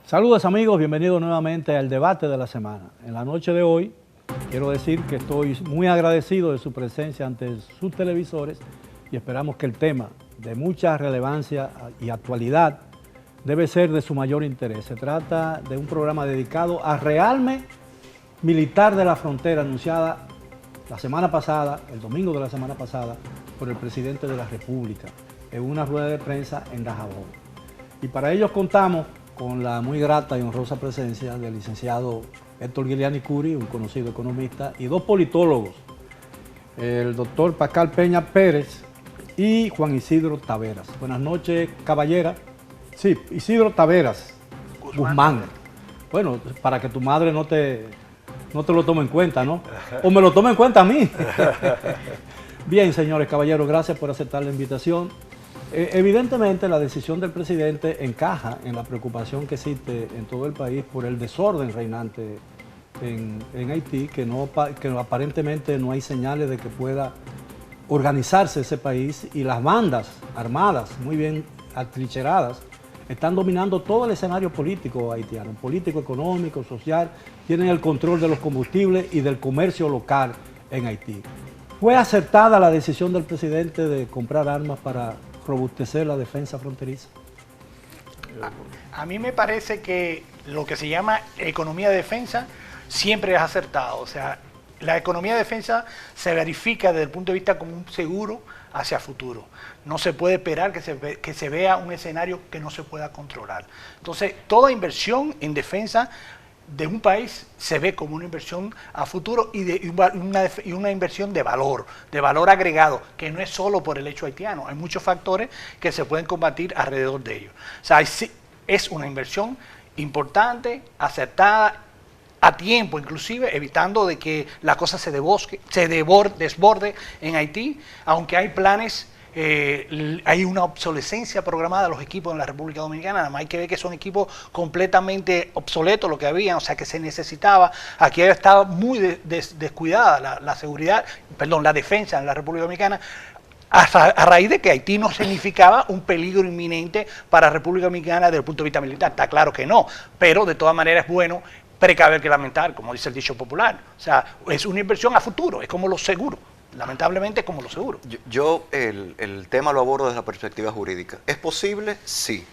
Saludos amigos, bienvenidos nuevamente al debate de la semana. En la noche de hoy quiero decir que estoy muy agradecido de su presencia ante sus televisores y esperamos que el tema de mucha relevancia y actualidad debe ser de su mayor interés. Se trata de un programa dedicado a rearme militar de la frontera anunciada la semana pasada, el domingo de la semana pasada, por el presidente de la República en una rueda de prensa en Dajabón. Y para ello contamos con la muy grata y honrosa presencia del licenciado Héctor Guiliani Curi, un conocido economista, y dos politólogos, el doctor Pascal Peña Pérez y Juan Isidro Taveras. Buenas noches, caballera. Sí, Isidro Taveras Guzmán. Bueno, para que tu madre no te lo tome en cuenta, ¿no? O me lo tome en cuenta a mí. Bien, señores caballeros, gracias por aceptar la invitación. Evidentemente la decisión del presidente encaja en la preocupación que existe en todo el país por el desorden reinante en Haití, que aparentemente no hay señales de que pueda organizarse ese país, y las bandas armadas, muy bien atrincheradas, están dominando todo el escenario político haitiano, político, económico, social, tienen el control de los combustibles y del comercio local en Haití. ¿Fue acertada la decisión del presidente de comprar armas para robustecer la defensa fronteriza? A mí me parece que lo que se llama economía de defensa siempre es acertado. O sea, la economía de defensa se verifica desde el punto de vista como un seguro hacia futuro. No se puede esperar que se vea un escenario que no se pueda controlar. Entonces, toda inversión en defensa de un país se ve como una inversión a futuro y una inversión de valor agregado, que no es solo por el hecho haitiano. Hay muchos factores que se pueden combatir alrededor de ello. O sea, es una inversión importante, acertada, a tiempo inclusive, evitando de que la cosa se desborde en Haití, aunque hay planes. Hay una obsolescencia programada de los equipos en la República Dominicana. Nada más hay que ver que son equipos completamente obsoletos lo que había, o sea que se necesitaba. Aquí estaba muy descuidada la seguridad, perdón, la defensa en la República Dominicana, a raíz de que Haití no significaba un peligro inminente para la República Dominicana desde el punto de vista militar. Está claro que no, pero de todas maneras es bueno precaver que lamentar, como dice el dicho popular. O sea, es una inversión a futuro, es como los seguros. Lamentablemente, como lo seguro. Yo el tema lo abordo desde la perspectiva jurídica. ¿Es posible? Sí.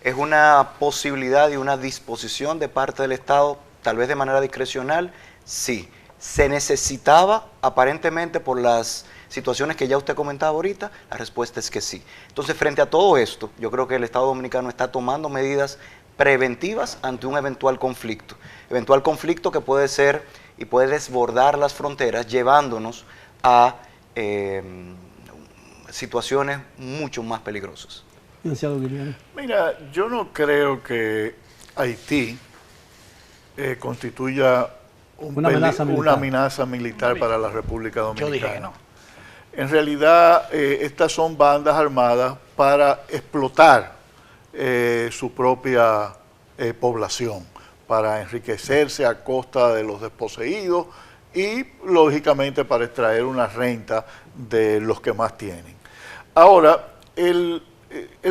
¿Es una posibilidad y una disposición de parte del Estado, tal vez de manera discrecional? Sí. ¿Se necesitaba aparentemente por las situaciones que ya usted comentaba ahorita? La respuesta es que sí. Entonces, frente a todo esto, yo creo que el Estado Dominicano está tomando medidas preventivas ante un eventual conflicto que puede ser y puede desbordar las fronteras, llevándonos a situaciones mucho más peligrosas. Mira, yo no creo que Haití constituya una amenaza militar para la República Dominicana. Yo dije que no. En realidad, estas son bandas armadas para explotar su propia población, para enriquecerse a costa de los desposeídos y, lógicamente, para extraer una renta de los que más tienen. Ahora, el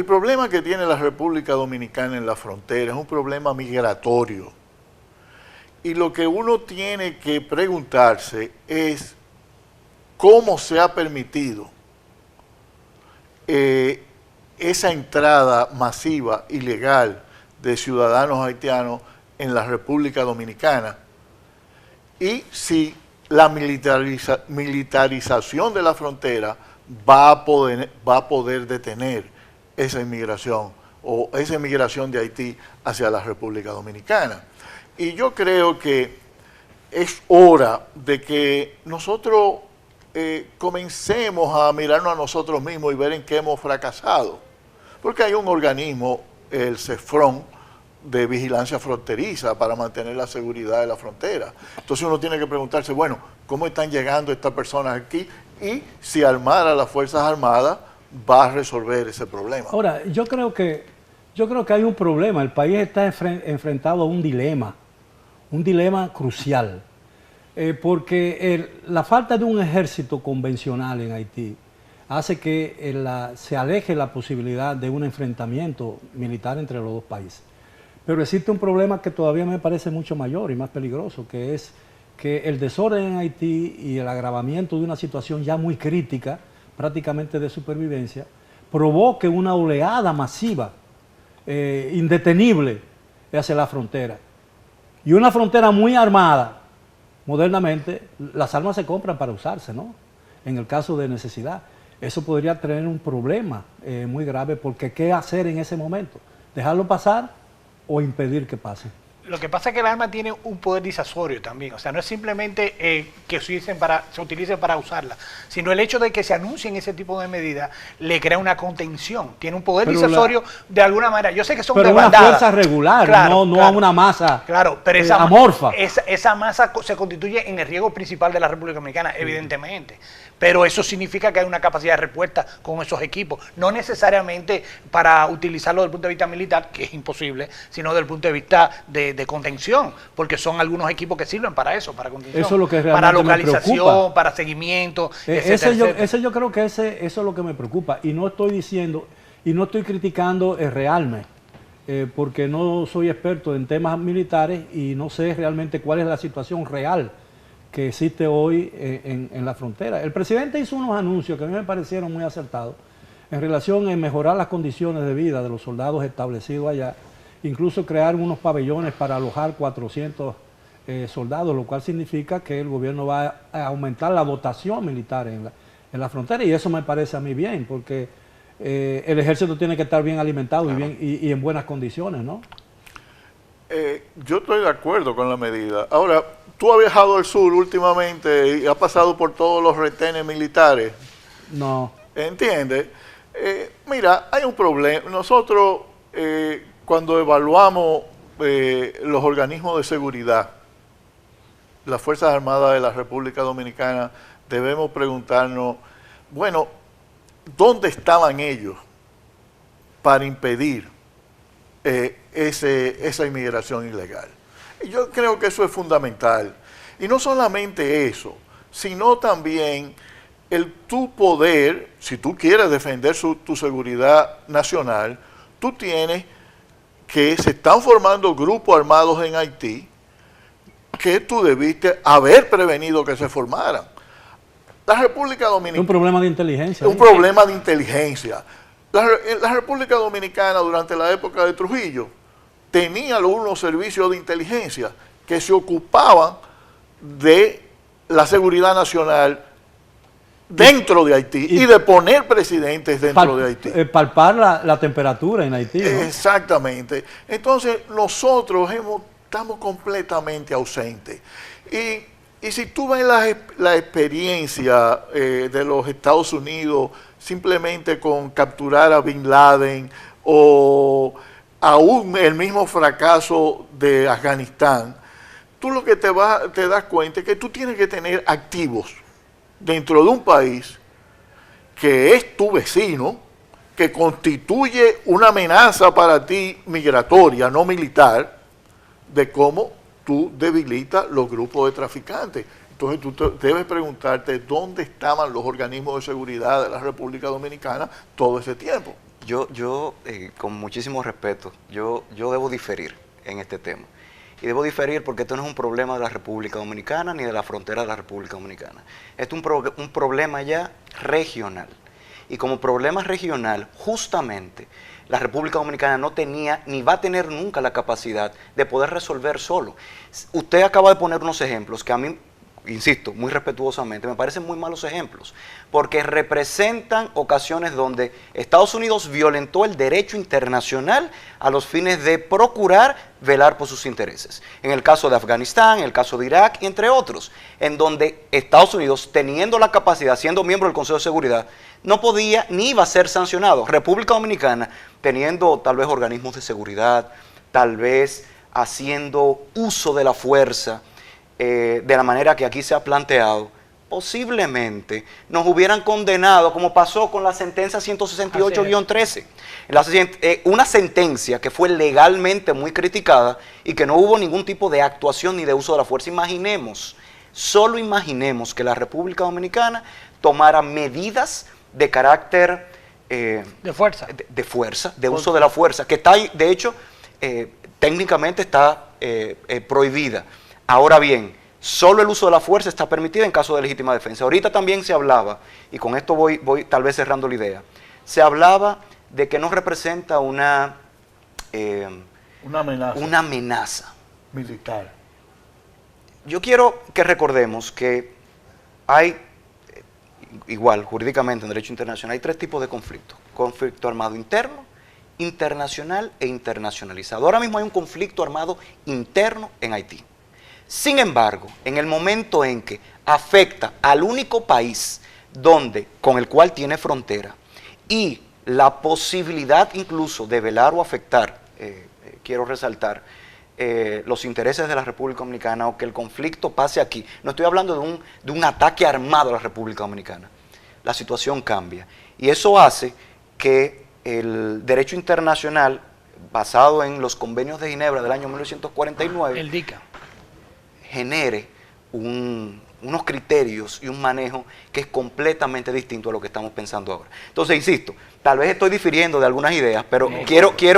problema que tiene la República Dominicana en la frontera es un problema migratorio. Y lo que uno tiene que preguntarse es cómo se ha permitido esa entrada masiva, ilegal, de ciudadanos haitianos en la República Dominicana, y si la militarización de la frontera va a poder detener esa inmigración o esa inmigración de Haití hacia la República Dominicana. Y yo creo que es hora de que nosotros comencemos a mirarnos a nosotros mismos y ver en qué hemos fracasado. Porque hay un organismo, el CEFRON, de vigilancia fronteriza para mantener la seguridad de la frontera. Entonces uno tiene que preguntarse, bueno, ¿cómo están llegando estas personas aquí? Y si armar a las Fuerzas Armadas va a resolver ese problema. Ahora, yo creo que hay un problema. El país está enfrentado a un dilema crucial. Porque la falta de un ejército convencional en Haití hace que se aleje la posibilidad de un enfrentamiento militar entre los dos países. Pero existe un problema que todavía me parece mucho mayor y más peligroso, que es que el desorden en Haití y el agravamiento de una situación ya muy crítica, prácticamente de supervivencia, provoque una oleada masiva, indetenible, hacia la frontera. Y una frontera muy armada, modernamente, las armas se compran para usarse, ¿no? En el caso de necesidad. Eso podría tener un problema muy grave, porque ¿qué hacer en ese momento? ¿Dejarlo pasar o impedir que pase? Lo que pasa es que el arma tiene un poder disuasorio también, o sea, no es simplemente que se utilicen para usarla, sino el hecho de que se anuncien ese tipo de medidas le crea una contención, tiene un poder disuasorio de alguna manera. Yo sé que son pero una fuerza regular, claro, no una masa pero amorfa. Esa masa se constituye en el riesgo principal de la República Dominicana, evidentemente. Pero eso significa que hay una capacidad de respuesta con esos equipos, no necesariamente para utilizarlo desde el punto de vista militar, que es imposible, sino desde el punto de vista de contención, porque son algunos equipos que sirven para eso, para contención, eso es lo que para localización, para seguimiento, etcétera. Yo creo que eso es lo que me preocupa, y no estoy diciendo, y no estoy criticando el realme, porque no soy experto en temas militares y no sé realmente cuál es la situación real que existe hoy en la frontera. El presidente hizo unos anuncios que a mí me parecieron muy acertados en relación a mejorar las condiciones de vida de los soldados establecidos allá, incluso crear unos pabellones para alojar 400 soldados, lo cual significa que el gobierno va a aumentar la dotación militar en la frontera, y eso me parece a mí bien, porque el ejército tiene que estar bien alimentado, claro, y en buenas condiciones, ¿no? Yo estoy de acuerdo con la medida. Ahora, tú has viajado al sur últimamente y has pasado por todos los retenes militares. No. ¿Entiendes? Mira, hay un problema. Nosotros, cuando evaluamos los organismos de seguridad, las Fuerzas Armadas de la República Dominicana, debemos preguntarnos, bueno, ¿dónde estaban ellos para impedir esa inmigración ilegal? Y yo creo que eso es fundamental. Y no solamente eso, sino también el tu poder, si tú quieres defender tu seguridad nacional, tú tienes que se están formando grupos armados en Haití que tú debiste haber prevenido que se formaran. La República Dominicana... Un problema de inteligencia. Un problema de inteligencia. La República Dominicana, durante la época de Trujillo, tenía unos servicios de inteligencia que se ocupaban de la seguridad nacional dentro de Haití y de poner presidentes dentro de Haití. Palpar la temperatura en Haití, ¿no? Exactamente. Entonces, nosotros estamos completamente ausentes. Y si tú ves la experiencia de los Estados Unidos simplemente con capturar a Bin Laden, o aún el mismo fracaso de Afganistán, tú lo que te das cuenta es que tú tienes que tener activos dentro de un país que es tu vecino, que constituye una amenaza para ti migratoria, no militar, de cómo tú debilitas los grupos de traficantes. Entonces tú debes preguntarte dónde estaban los organismos de seguridad de la República Dominicana todo ese tiempo. Yo con muchísimo respeto, yo debo diferir en este tema. Y debo diferir porque esto no es un problema de la República Dominicana ni de la frontera de la República Dominicana. Esto es un problema ya regional. Y como problema regional, justamente, la República Dominicana no tenía ni va a tener nunca la capacidad de poder resolver solo. Usted acaba de poner unos ejemplos que a mí, insisto, muy respetuosamente, me parecen muy malos ejemplos, porque representan ocasiones donde Estados Unidos violentó el derecho internacional a los fines de procurar velar por sus intereses. En el caso de Afganistán, en el caso de Irak, y entre otros, en donde Estados Unidos, teniendo la capacidad, siendo miembro del Consejo de Seguridad, no podía ni iba a ser sancionado. República Dominicana, teniendo tal vez organismos de seguridad, tal vez haciendo uso de la fuerza, de la manera que aquí se ha planteado, posiblemente nos hubieran condenado, como pasó con la sentencia 168-13. Una sentencia que fue legalmente muy criticada y que no hubo ningún tipo de actuación ni de uso de la fuerza. Solo imaginemos que la República Dominicana tomara medidas de carácter de fuerza, de uso de la fuerza, que está, de hecho, técnicamente está prohibida. Ahora bien, solo el uso de la fuerza está permitido en caso de legítima defensa. Ahorita también se hablaba, y con esto voy tal vez cerrando la idea, se hablaba de que no representa una amenaza militar. Yo quiero que recordemos que hay, igual jurídicamente en derecho internacional, hay 3 tipos de conflictos: conflicto armado interno, internacional e internacionalizado. Ahora mismo hay un conflicto armado interno en Haití. Sin embargo, en el momento en que afecta al único país con el cual tiene frontera y la posibilidad incluso de velar o afectar, quiero resaltar, los intereses de la República Dominicana, o que el conflicto pase aquí, no estoy hablando de un ataque armado a la República Dominicana, la situación cambia. Y eso hace que el derecho internacional, basado en los convenios de Ginebra del año 1949, el DICA, genere unos criterios y un manejo que es completamente distinto a lo que estamos pensando ahora. Entonces, insisto, tal vez estoy difiriendo de algunas ideas, pero quiero que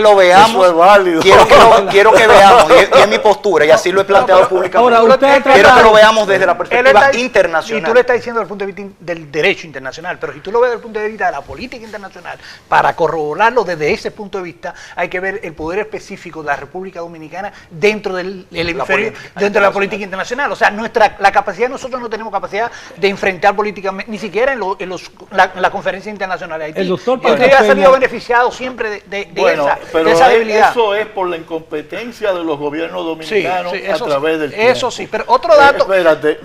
lo veamos. Eso es válido. Quiero que veamos, y es mi postura, y así lo he planteado públicamente. Ahora, quiero que lo veamos desde la perspectiva internacional. Y tú le estás diciendo desde el punto de vista del derecho internacional, pero si tú lo ves desde el punto de vista de la política internacional, para corroborarlo desde ese punto de vista, hay que ver el poder específico de la República Dominicana dentro del hemisferio, dentro de la política internacional. O sea, la capacidad, nosotros no tenemos capacidad de enfrentar políticamente, ni siquiera en la conferencia internacional de Haití. El doctor y usted ha salido beneficiado siempre de esa debilidad. Eso es por la incompetencia de los gobiernos dominicanos a través del tiempo. Eso sí, pero otro dato... espérate,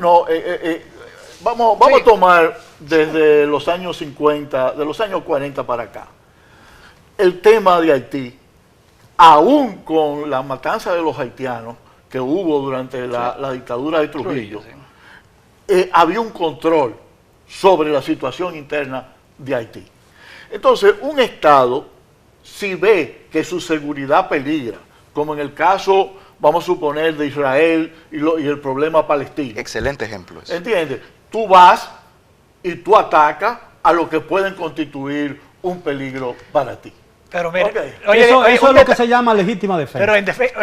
vamos a tomar desde los años 50, de los años 40 para acá. El tema de Haití, aún con la matanza de los haitianos que hubo durante la dictadura de Trujillo, había un control sobre la situación interna de Haití. Entonces, un Estado, si ve que su seguridad peligra, como en el caso, vamos a suponer, de Israel y el problema palestino. Excelente ejemplo ese. ¿Entiendes? Tú vas y tú atacas a lo que pueden constituir un peligro para ti. Pero mire, eso es lo que se llama legítima defensa. Pero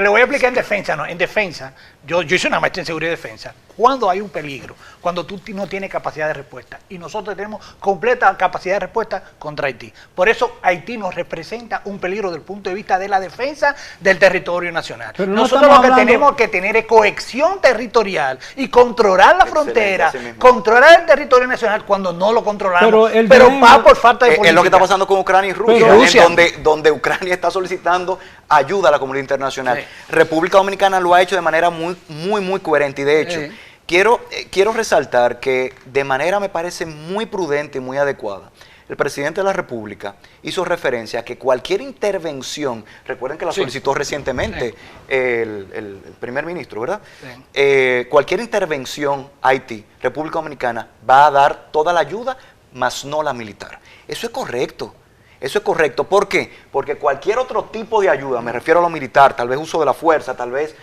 le voy a explicar en defensa, ¿no? En defensa, yo hice una maestría en seguridad y defensa. Cuando hay un peligro, cuando tú no tienes capacidad de respuesta, y nosotros tenemos completa capacidad de respuesta contra Haití. Por eso Haití nos representa un peligro desde el punto de vista de la defensa del territorio nacional. Pero nosotros lo que tenemos que tener es cohesión territorial y controlar la frontera, controlar el territorio nacional cuando no lo controlamos, pero va por falta de política. Es lo que está pasando con Ucrania y Rusia, donde Ucrania está solicitando ayuda a la comunidad internacional. Sí. República Dominicana lo ha hecho de manera muy coherente, y de hecho, quiero resaltar que de manera me parece muy prudente y muy adecuada, el presidente de la República hizo referencia a que cualquier intervención, recuerden que la solicitó recientemente el primer ministro, ¿verdad? Sí. Cualquier intervención a Haití, República Dominicana, va a dar toda la ayuda, mas no la militar. Eso es correcto. Eso es correcto. ¿Por qué? Porque cualquier otro tipo de ayuda, me refiero a lo militar, tal vez uso de la fuerza, tal vez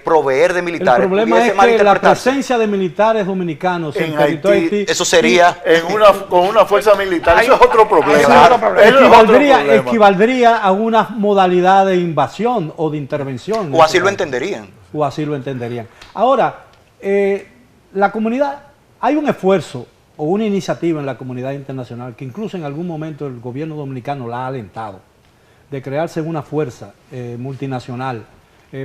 proveer de militares. El problema es que la presencia de militares dominicanos en Haití, eso sería... con una fuerza militar, eso es otro problema. Equivaldría a una modalidad de invasión o de intervención. O así lo entenderían. O así lo entenderían. Ahora, la comunidad, hay un esfuerzo o una iniciativa en la comunidad internacional que incluso en algún momento el gobierno dominicano la ha alentado, de crearse una fuerza multinacional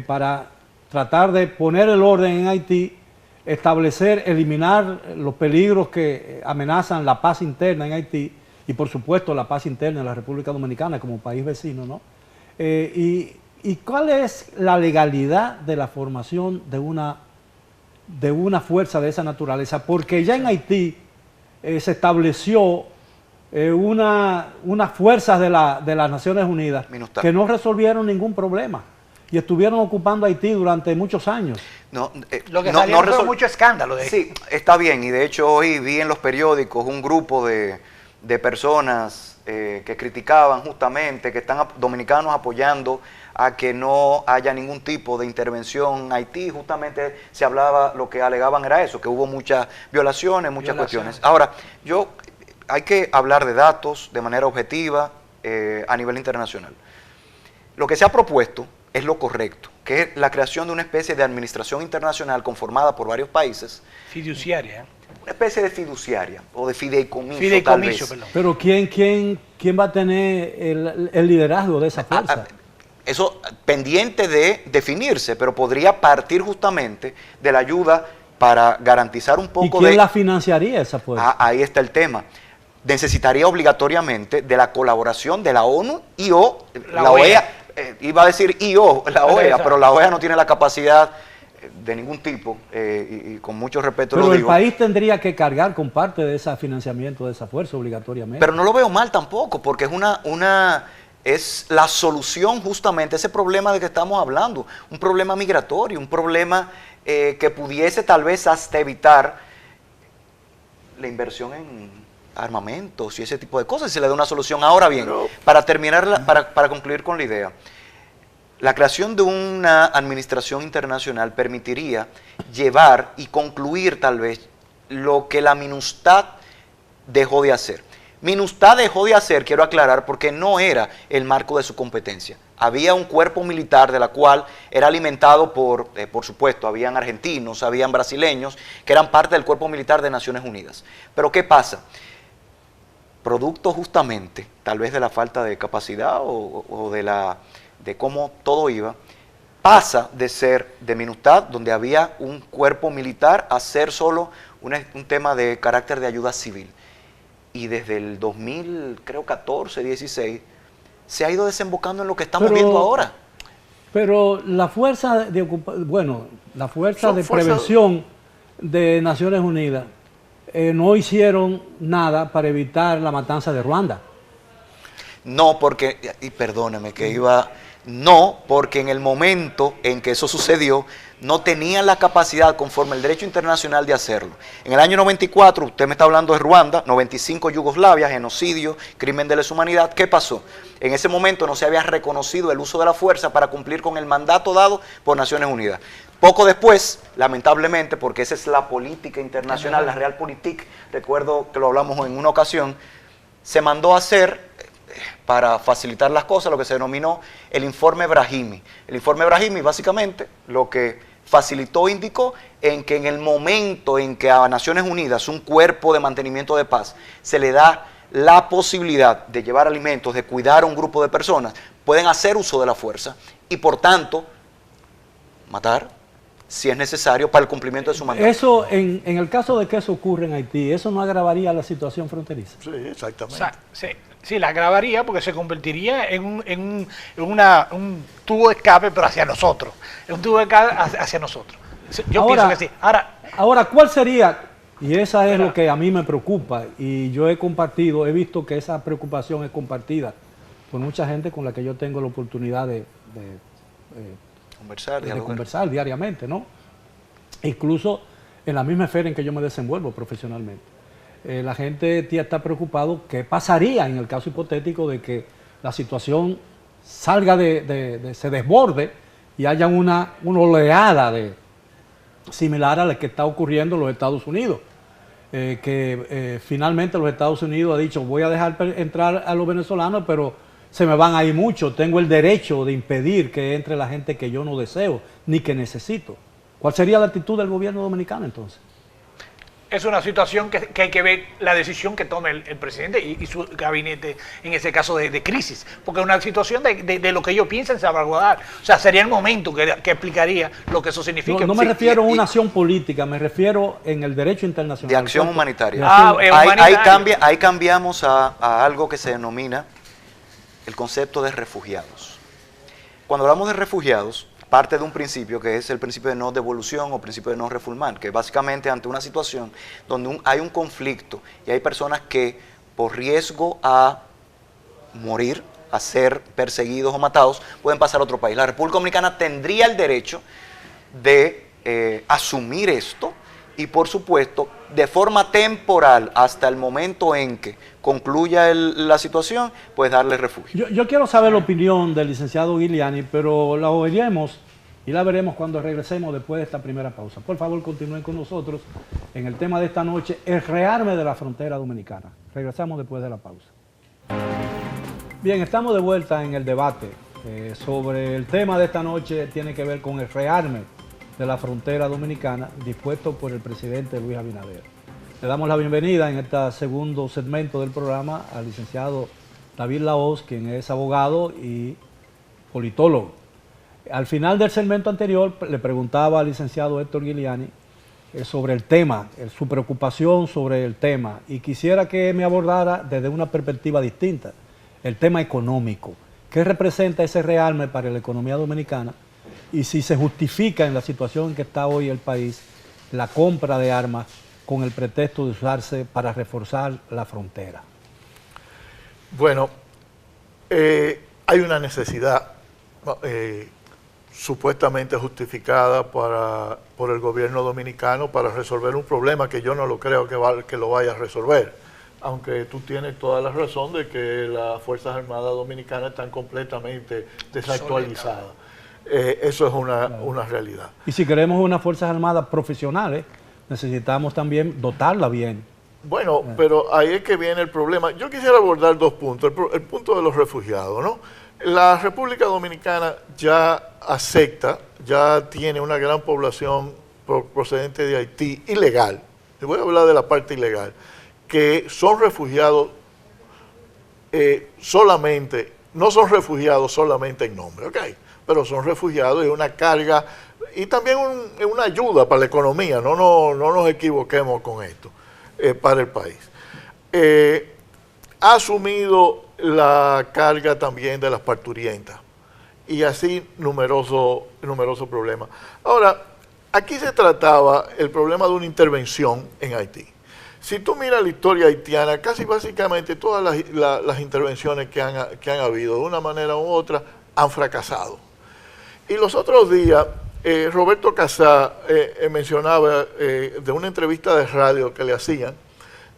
para tratar de poner el orden en Haití, establecer, eliminar los peligros que amenazan la paz interna en Haití y por supuesto la paz interna en la República Dominicana como país vecino, ¿no? ¿Y cuál es la legalidad de la formación de una fuerza de esa naturaleza? Porque ya en Haití se estableció unas fuerzas de las Naciones Unidas que no resolvieron ningún problema y estuvieron ocupando Haití durante muchos años. Lo que salió fue mucho escándalo. Sí, está bien, y de hecho hoy vi en los periódicos un grupo de personas que criticaban justamente, que están dominicanos apoyando a que no haya ningún tipo de intervención en Haití. Justamente se hablaba, lo que alegaban era eso, que hubo muchas violaciones, muchas cuestiones. Ahora, hay que hablar de datos de manera objetiva a nivel internacional. Lo que se ha propuesto es lo correcto, que es la creación de una especie de administración internacional conformada por varios países. Fiduciaria. Una especie de fiduciaria o de fideicomiso, Fideicomiso, tal vez. perdón. Pero ¿quién va a tener el liderazgo de esa fuerza? Eso pendiente de definirse, pero podría partir justamente de la ayuda para garantizar un poco ¿Y quién la financiaría esa fuerza? Ahí está el tema. Necesitaría obligatoriamente de la colaboración de la ONU y o la OEA. Iba a decir la OEA, pero la OEA no tiene la capacidad de ningún tipo, y con mucho respeto Pero lo el digo. país tendría que cargar con parte de ese financiamiento de esa fuerza obligatoriamente. Pero no lo veo mal tampoco, porque es la solución justamente a ese problema de que estamos hablando, un problema migratorio, un problema que pudiese tal vez hasta evitar la inversión en armamentos y ese tipo de cosas, y se le da una solución. Ahora bien, para terminar, para concluir con la idea, la creación de una administración internacional permitiría llevar y concluir tal vez lo que la MINUSTAH dejó de hacer. MINUSTAH dejó de hacer, quiero aclarar, porque no era el marco de su competencia. Había un cuerpo militar de la cual era alimentado por supuesto, habían argentinos, habían brasileños, que eran parte del cuerpo militar de Naciones Unidas. Pero ¿qué pasa? Producto justamente, tal vez de la falta de capacidad o de cómo todo iba, pasa de ser de MINUSTAH, donde había un cuerpo militar, a ser solo un tema de carácter de ayuda civil. Y desde el 2014, 16, se ha ido desembocando en lo que estamos viendo ahora. Pero la fuerza de prevención de Naciones Unidas no hicieron nada para evitar la matanza de Ruanda. No, porque, y perdóneme que iba, no, porque en el momento en que eso sucedió, no tenían la capacidad conforme el derecho internacional de hacerlo. En el año 94, usted me está hablando de Ruanda, 95 Yugoslavia, genocidio, crimen de lesa humanidad. ¿Qué pasó? En ese momento no se había reconocido el uso de la fuerza para cumplir con el mandato dado por Naciones Unidas. Poco después, lamentablemente, porque esa es la política internacional, la realpolitik, recuerdo que lo hablamos en una ocasión, se mandó a hacer, para facilitar las cosas, lo que se denominó el informe Brahimi. El informe Brahimi, básicamente, lo que facilitó, indicó en que en el momento en que a Naciones Unidas, un cuerpo de mantenimiento de paz, se le da la posibilidad de llevar alimentos, de cuidar a un grupo de personas, pueden hacer uso de la fuerza y, por tanto, matar si es necesario para el cumplimiento de su mandato. Eso, en el caso de que eso ocurra en Haití, ¿eso no agravaría la situación fronteriza? Sí, exactamente. O sea, sí, la agravaría porque se convertiría en un tubo de escape, pero hacia nosotros. Un tubo de escape hacia nosotros. Yo pienso que sí. Ahora, ¿cuál sería? Y esa es lo que a mí me preocupa, y yo he visto que esa preocupación es compartida por mucha gente con la que yo tengo la oportunidad de conversar diariamente, ¿no? Incluso en la misma esfera en que yo me desenvuelvo profesionalmente. La gente está preocupado qué pasaría en el caso hipotético de que la situación salga se desborde y haya una oleada similar a la que está ocurriendo en los Estados Unidos. Finalmente los Estados Unidos ha dicho, voy a dejar entrar a los venezolanos, pero se me van a ir muchos, tengo el derecho de impedir que entre la gente que yo no deseo ni que necesito. ¿Cuál sería la actitud del gobierno dominicano entonces? Es una situación que hay que ver la decisión que tome el presidente y su gabinete en ese caso de crisis, porque es una situación de lo que ellos piensan salvaguardar. O sea, sería el momento que explicaría lo que eso significa. No me refiero a una acción política, me refiero en el derecho internacional. De acción humanitaria. Ahí cambiamos a algo que se denomina el concepto de refugiados. Cuando hablamos de refugiados, parte de un principio que es el principio de no devolución o principio de no refoulement, que básicamente ante una situación donde hay un conflicto y hay personas que por riesgo a morir, a ser perseguidos o matados, pueden pasar a otro país. La República Dominicana tendría el derecho de asumir esto y, por supuesto, de forma temporal hasta el momento en que concluya la situación, pues darle refugio. Yo quiero saber la opinión del licenciado Guiliani, pero la oiremos y la veremos cuando regresemos después de esta primera pausa. Por favor, continúen con nosotros en el tema de esta noche, el rearme de la frontera dominicana. Regresamos después de la pausa. Bien, estamos de vuelta en el debate sobre el tema de esta noche. Tiene que ver con el rearme de la frontera dominicana dispuesto por el presidente Luis Abinader. Le damos la bienvenida en este segundo segmento del programa al licenciado David Lahoz, quien es abogado y politólogo. Al final del segmento anterior le preguntaba al licenciado Héctor Guiliani sobre el tema, su preocupación sobre el tema, y quisiera que me abordara desde una perspectiva distinta, el tema económico. ¿Qué representa ese rearme para la economía dominicana? Y si se justifica en la situación en que está hoy el país la compra de armas con el pretexto de usarse para reforzar la frontera. Bueno, hay una necesidad supuestamente justificada por el gobierno dominicano para resolver un problema que yo no lo creo que lo vaya a resolver, aunque tú tienes toda la razón de que las Fuerzas Armadas Dominicanas están completamente desactualizadas. Eso es una realidad. Y si queremos unas Fuerzas Armadas profesionales, necesitamos también dotarla bien. Bueno, pero ahí es que viene el problema. Yo quisiera abordar dos puntos. El punto de los refugiados, ¿no? La República Dominicana ya acepta, ya tiene una gran población procedente de Haití, ilegal. Le voy a hablar de la parte ilegal, que son refugiados solamente, no son refugiados solamente en nombre, ¿ok? Pero son refugiados y una carga y también una ayuda para la economía, no nos equivoquemos con esto, para el país. Ha asumido la carga también de las parturientas y así numerosos problemas. Ahora, aquí se trataba el problema de una intervención en Haití. Si tú miras la historia haitiana, casi básicamente todas las intervenciones que han habido, de una manera u otra, han fracasado. Y los otros días, Roberto Casá mencionaba de una entrevista de radio que le hacían,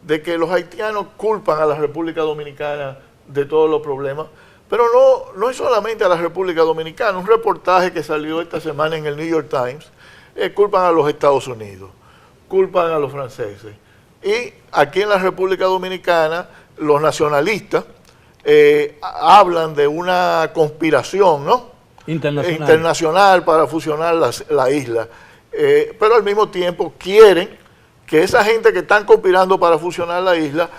de que los haitianos culpan a la República Dominicana de todos los problemas, pero no es solamente a la República Dominicana. Un reportaje que salió esta semana en el New York Times, culpan a los Estados Unidos, culpan a los franceses. Y aquí en la República Dominicana, los nacionalistas hablan de una conspiración, ¿no? Internacional para fusionar la isla. Pero al mismo tiempo quieren que esa gente que están conspirando para fusionar la isla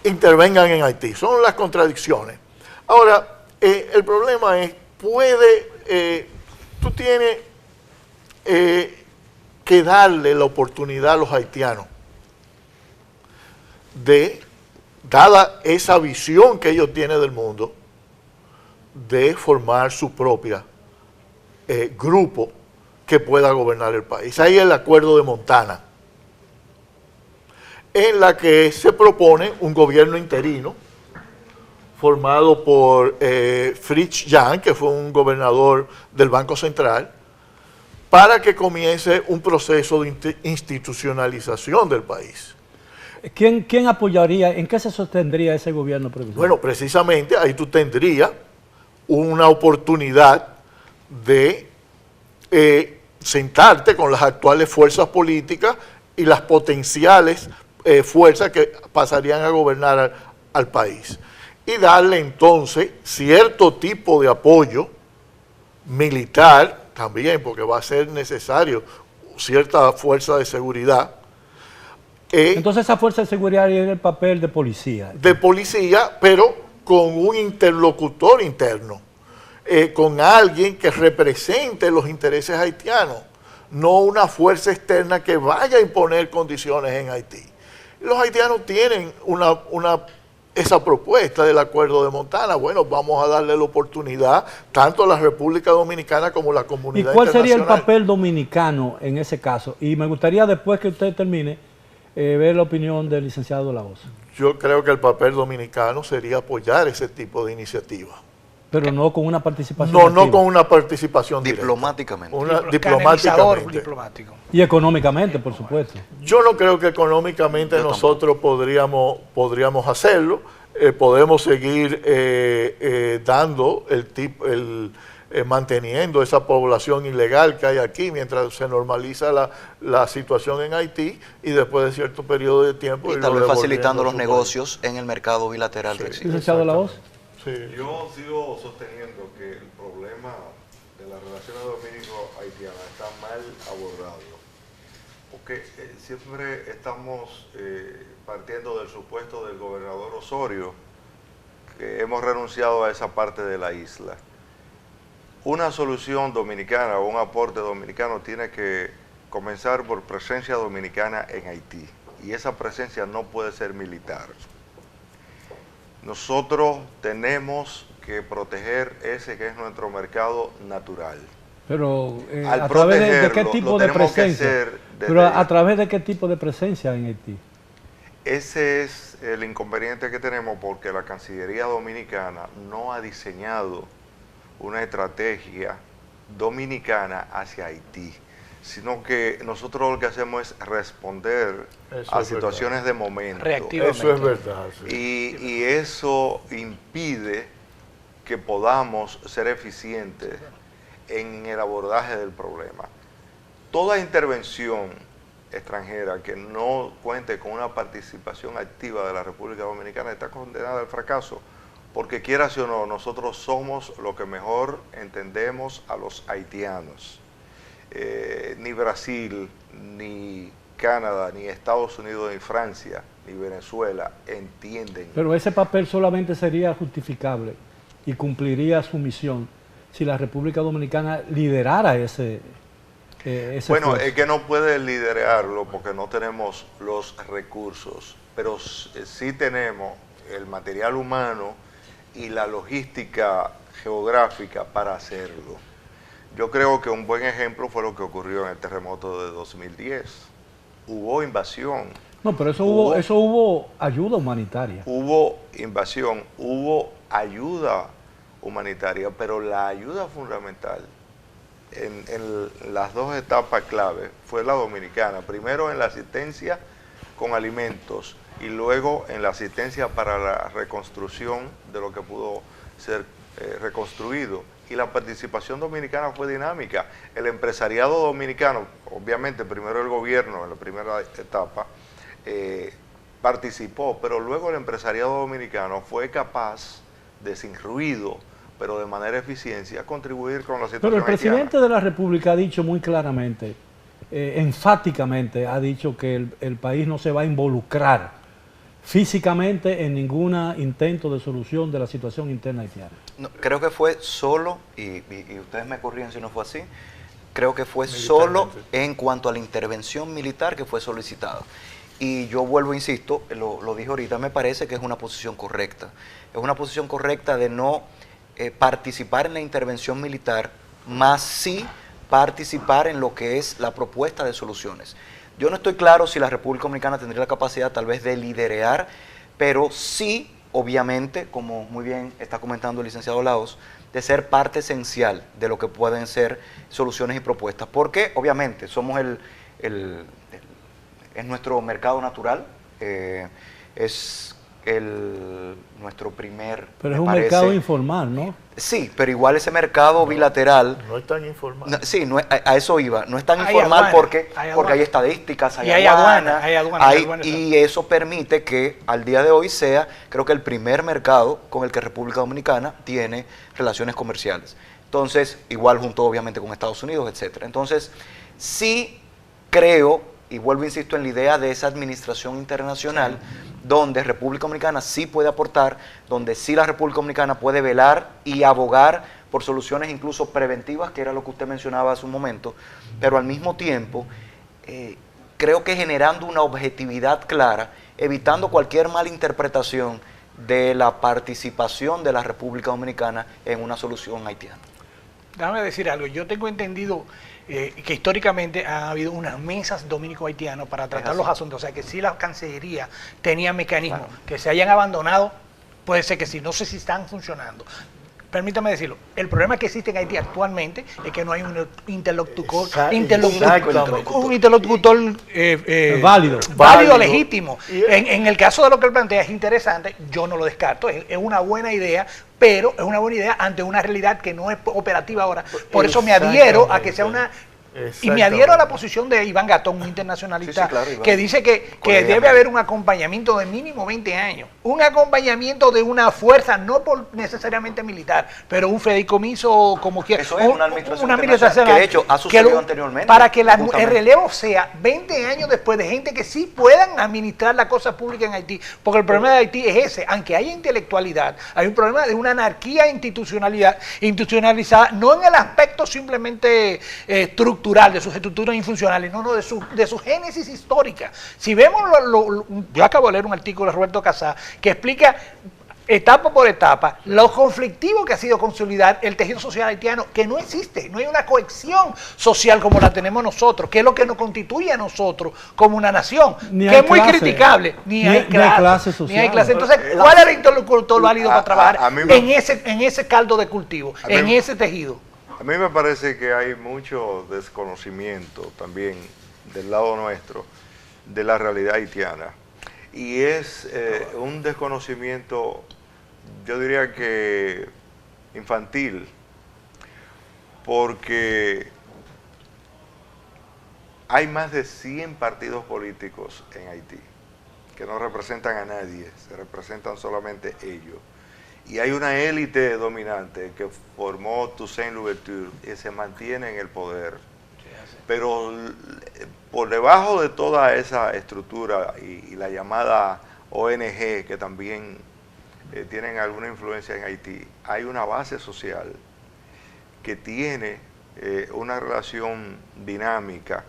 intervengan en Haití. Son las contradicciones. Ahora, el problema es, tú tienes que darle la oportunidad a los haitianos dada esa visión que ellos tienen del mundo, de formar su propia grupo que pueda gobernar el país. Ahí el acuerdo de Montana, en la que se propone un gobierno interino formado por Fritz Jan, que fue un gobernador del Banco Central, para que comience un proceso de institucionalización del país. ¿Quién apoyaría, en qué se sostendría ese gobierno provisional? Bueno, precisamente ahí tú tendrías una oportunidad de sentarte con las actuales fuerzas políticas y las potenciales fuerzas que pasarían a gobernar al país y darle entonces cierto tipo de apoyo militar también, porque va a ser necesario cierta fuerza de seguridad. Entonces esa fuerza de seguridad tiene el papel de policía. De policía, pero con un interlocutor interno, con alguien que represente los intereses haitianos, no una fuerza externa que vaya a imponer condiciones en Haití. Los haitianos tienen esa propuesta del acuerdo de Montana. Bueno, vamos a darle la oportunidad tanto a la República Dominicana como a la comunidad internacional. ¿Y cuál sería el papel dominicano en ese caso? Y me gustaría, después que usted termine, ver la opinión del licenciado Lahoz. Yo creo que el papel dominicano sería apoyar ese tipo de iniciativa. Pero no con una participación no con una participación diplomáticamente. Diplomáticamente. Y económicamente, por supuesto. Yo no creo que económicamente nosotros podríamos hacerlo. Podemos seguir dando manteniendo esa población ilegal que hay aquí mientras se normaliza la situación en Haití y después de cierto periodo de tiempo. Y tal vez facilitando los negocios en el mercado bilateral. Sí, ¿licenciado Lahoz? Sí. Yo sigo sosteniendo que el problema de las relaciones dominico-haitianas está mal abordado, porque siempre estamos partiendo del supuesto del gobernador Osorio, que hemos renunciado a esa parte de la isla. Una solución dominicana o un aporte dominicano tiene que comenzar por presencia dominicana en Haití, y esa presencia no puede ser militar. Nosotros tenemos que proteger ese que es nuestro mercado natural. Pero Al a través de qué protegerlo, tipo lo de tenemos que presencia. hacer desde- Pero a través de qué tipo de presencia en Haití. Ese es el inconveniente que tenemos, porque la Cancillería Dominicana no ha diseñado una estrategia dominicana hacia Haití, sino que nosotros lo que hacemos es responder Eso a es situaciones de momento. Reactivamente. Eso es verdad. Sí. Y eso impide que podamos ser eficientes en el abordaje del problema. Toda intervención extranjera que no cuente con una participación activa de la República Dominicana está condenada al fracaso, porque quieras o no, nosotros somos lo que mejor entendemos a los haitianos. Ni Brasil, ni Canadá, ni Estados Unidos, ni Francia, ni Venezuela entienden. Pero ese papel solamente sería justificable y cumpliría su misión si la República Dominicana liderara ese Bueno, esfuerzo. es que no puede liderarlo porque no tenemos los recursos, pero sí tenemos el material humano y la logística geográfica para hacerlo. Yo creo que un buen ejemplo fue lo que ocurrió en el terremoto de 2010. Hubo invasión. No, pero eso hubo ayuda humanitaria. Hubo invasión, hubo ayuda humanitaria, pero la ayuda fundamental en las dos etapas clave fue la dominicana. Primero en la asistencia con alimentos y luego en la asistencia para la reconstrucción de lo que pudo ser reconstruido. Y la participación dominicana fue dinámica. El empresariado dominicano, obviamente primero el gobierno en la primera etapa, participó, pero luego el empresariado dominicano fue capaz de, sin ruido, pero de manera eficiencia, contribuir con la situación Pero el presidente haitiana. de la República ha dicho muy claramente, enfáticamente ha dicho que el país no se va a involucrar físicamente en ningún intento de solución de la situación interna haitiana. No, creo que fue solo, y ustedes me corrigen si no fue así, creo que fue solo en cuanto a la intervención militar que fue solicitada. Y yo vuelvo, insisto, lo dije ahorita, me parece que es una posición correcta. Es una posición correcta de no participar en la intervención militar, más sí participar en lo que es la propuesta de soluciones. Yo no estoy claro si la República Dominicana tendría la capacidad tal vez de liderear, pero sí, obviamente, como muy bien está comentando el licenciado Laos, de ser parte esencial de lo que pueden ser soluciones y propuestas. Porque, obviamente, somos es nuestro mercado natural, es nuestro primer... Pero es un mercado informal, ¿no? Sí, pero igual ese mercado bilateral... No es tan informal. Sí, a eso iba. No es tan Hay informal aduana, porque hay hay estadísticas, hay Y hay aduana, aduana, hay aduana, y eso permite que al día de hoy sea, creo que el primer mercado con el que República Dominicana tiene relaciones comerciales. Entonces, igual junto obviamente con Estados Unidos, etcétera. Entonces, sí creo, y vuelvo, insisto, en la idea de esa administración internacional, donde República Dominicana sí puede aportar, donde sí la República Dominicana puede velar y abogar por soluciones incluso preventivas, que era lo que usted mencionaba hace un momento, pero al mismo tiempo, creo que generando una objetividad clara, evitando cualquier malinterpretación de la participación de la República Dominicana en una solución haitiana. Déjame decir algo, yo tengo entendido que históricamente ha habido unas mesas dominico-haitianas para tratar los asuntos, o sea que si la Cancillería tenía mecanismos que se hayan abandonado, puede ser que sí, no sé si están funcionando. Permítame decirlo, el problema que existe en Haití actualmente es que no hay un interlocutor válido, legítimo. En el caso de lo que él plantea es interesante, yo no lo descarto, es una buena idea, pero es una buena idea ante una realidad que no es operativa ahora. Por eso me adhiero a que sea una... Y me adhiero a la posición de Iván Gatón, un internacionalista, Sí, claro, Iván, que dice que debe haber un acompañamiento de mínimo 20 años un acompañamiento de una fuerza, no necesariamente militar, pero un fideicomiso como quiera. Eso es una administración que de hecho ha sucedido anteriormente. Para que el relevo sea 20 años después de gente que sí puedan administrar la cosa pública en Haití, porque el problema de Haití es ese, aunque haya intelectualidad, hay un problema de una anarquía institucionalizada, no en el aspecto simplemente estructural, de sus estructuras infuncionales, no, de su génesis histórica. Si vemos, yo acabo de leer un artículo de Roberto Casá, que explica etapa por etapa lo conflictivo que ha sido consolidar el tejido social haitiano, que no existe, no hay una cohesión social como la tenemos nosotros, que es lo que nos constituye a nosotros como una nación, que es muy criticable, ni hay clase social. Entonces, ¿cuál es el interlocutor válido para trabajar en ese caldo de cultivo, en ese tejido? A mí me parece que hay mucho desconocimiento también del lado nuestro de la realidad haitiana. Y es un desconocimiento, yo diría que infantil, porque hay más de 100 partidos políticos en Haití, que no representan a nadie, se representan solamente ellos. Y hay una élite dominante que formó Toussaint Louverture y se mantiene en el poder. Pero por debajo de toda esa estructura y la llamada ONG, que también tienen alguna influencia en Haití, hay una base social que tiene una relación dinámica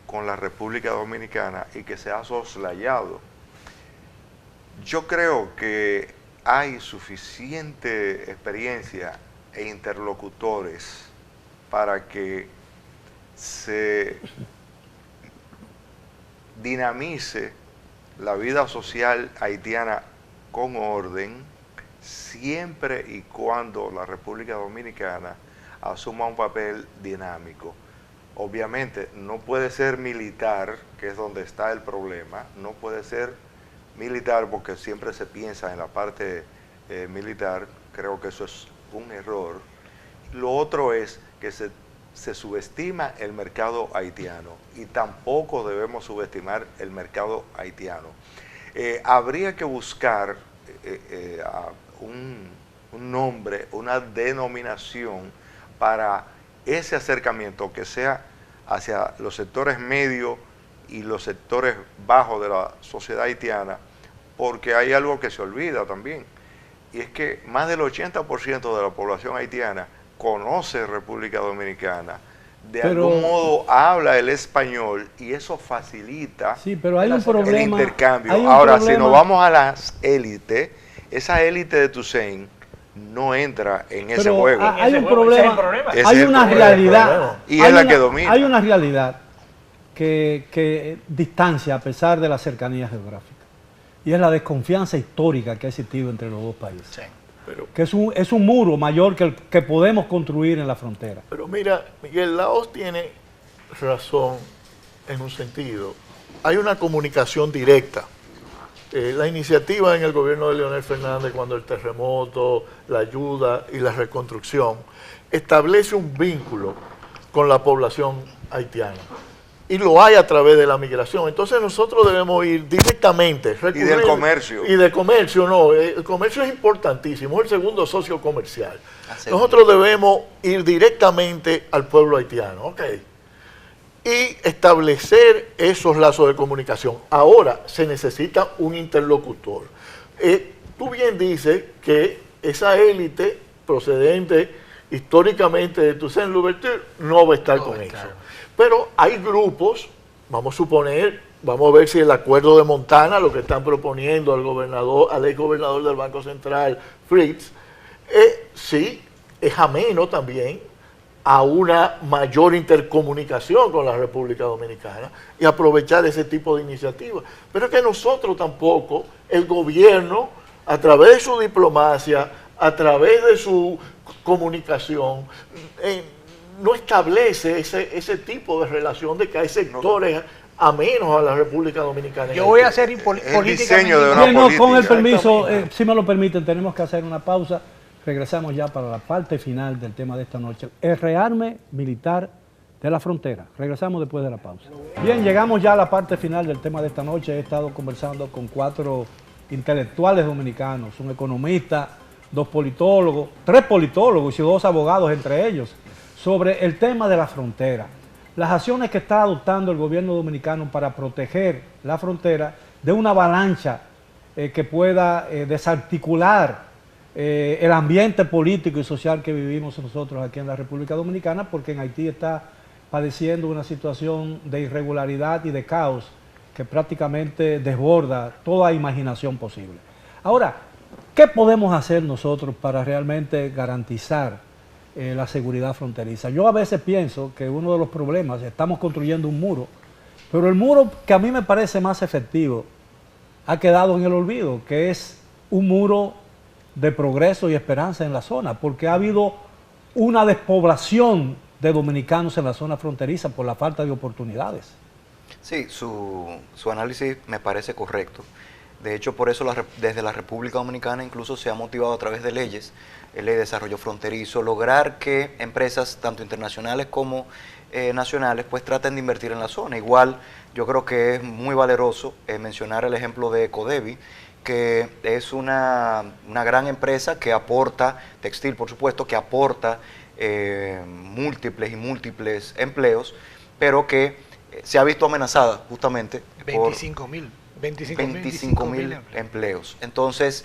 con la República Dominicana y que se ha soslayado. Yo creo que hay suficiente experiencia e interlocutores para que se dinamice la vida social haitiana con orden, siempre y cuando la República Dominicana asuma un papel dinámico. Obviamente no puede ser militar, que es donde está el problema, no puede ser militar porque siempre se piensa en la parte militar, creo que eso es un error. Lo otro es que se subestima el mercado haitiano y tampoco debemos subestimar el mercado haitiano. Habría que buscar un nombre, una denominación para ese acercamiento que sea hacia los sectores medios y los sectores bajos de la sociedad haitiana, porque hay algo que se olvida también, y es que más del 80% de la población haitiana conoce República Dominicana, algún modo habla el español y eso facilita el intercambio. Ahora, si nos vamos a las élites, esa élite de Toussaint no entra en ese juego. Hay un problema, hay una realidad, y es la que domina. Hay una realidad que distancia a pesar de la cercanía geográfica, y es la desconfianza histórica que ha existido entre los dos países. Sí. Que es un muro mayor que el que podemos construir en la frontera. Pero mira, Miguel, Laos tiene razón en un sentido. Hay una comunicación directa. La iniciativa en el gobierno de Leonel Fernández, cuando el terremoto, la ayuda y la reconstrucción, establece un vínculo con la población haitiana. Y lo hay a través de la migración. Entonces nosotros debemos ir directamente. Y del comercio. Y de comercio, no. El comercio es importantísimo, es el segundo socio comercial. Nosotros debemos ir directamente al pueblo haitiano, ¿ok? Y establecer esos lazos de comunicación. Ahora se necesita un interlocutor. Tú bien dices que esa élite procedente históricamente de Toussaint Louverture no va a estar con eso. Pero hay grupos, vamos a suponer, vamos a ver si el acuerdo de Montana, lo que están proponiendo al ex gobernador del Banco Central, Fritz, sí, es ameno también a una mayor intercomunicación con la República Dominicana y aprovechar ese tipo de iniciativas. Pero es que nosotros tampoco, el gobierno, a través de su diplomacia, a través de su comunicación, no establece ese tipo de relación de que hay sectores amenos a la República Dominicana. Yo voy a hacer políticamente. Con el permiso, si me lo permiten, tenemos que hacer una pausa. Regresamos ya para la parte final del tema de esta noche. El rearme militar de la frontera. Regresamos después de la pausa. Bien, llegamos ya a la parte final del tema de esta noche. He estado conversando con 4 intelectuales dominicanos, un economista, 2 politólogos, 3 politólogos y 2 abogados entre ellos, sobre el tema de la frontera. Las acciones que está adoptando el gobierno dominicano para proteger la frontera de una avalancha que pueda desarticular el ambiente político y social que vivimos nosotros aquí en la República Dominicana, porque en Haití está padeciendo una situación de irregularidad y de caos que prácticamente desborda toda imaginación posible. Ahora, ¿qué podemos hacer nosotros para realmente garantizar la seguridad fronteriza? Yo a veces pienso que uno de los problemas, estamos construyendo un muro, pero el muro que a mí me parece más efectivo ha quedado en el olvido, que es un muro de progreso y esperanza en la zona, porque ha habido una despoblación de dominicanos en la zona fronteriza por la falta de oportunidades. Sí, su análisis me parece correcto. De hecho, por eso desde la República Dominicana incluso se ha motivado a través de leyes, ley de desarrollo fronterizo, lograr que empresas tanto internacionales como nacionales pues traten de invertir en la zona. Igual yo creo que es muy valeroso mencionar el ejemplo de Codevi, que es una gran empresa que aporta, textil por supuesto, que aporta múltiples empleos, pero que se ha visto amenazada justamente 25.000 empleos. Entonces,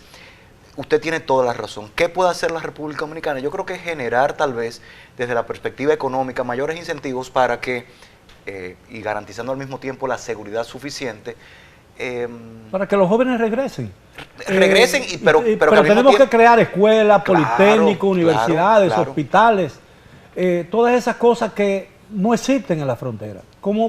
usted tiene toda la razón. ¿Qué puede hacer la República Dominicana? Yo creo que generar tal vez desde la perspectiva económica mayores incentivos para que, y garantizando al mismo tiempo la seguridad suficiente, para que los jóvenes regresen. Pero tenemos que crear escuelas, politécnicos, universidades, claro. hospitales, todas esas cosas que no existen en la frontera.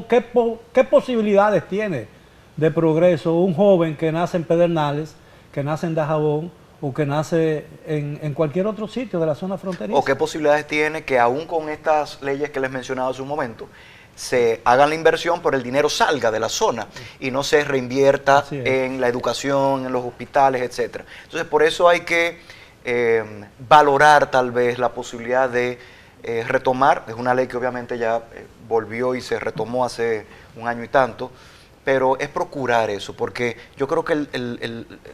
¿Qué posibilidades tiene de progreso un joven que nace en Pedernales, que nace en Dajabón o que nace en cualquier otro sitio de la zona fronteriza? ¿O qué posibilidades tiene que aún con estas leyes que les mencionaba hace un momento, se hagan la inversión, pero el dinero salga de la zona y no se reinvierta en la educación, en los hospitales, etcétera? Entonces, por eso hay que valorar tal vez la posibilidad de retomar. Es una ley que obviamente ya volvió y se retomó hace un año y tanto, pero es procurar eso, porque yo creo que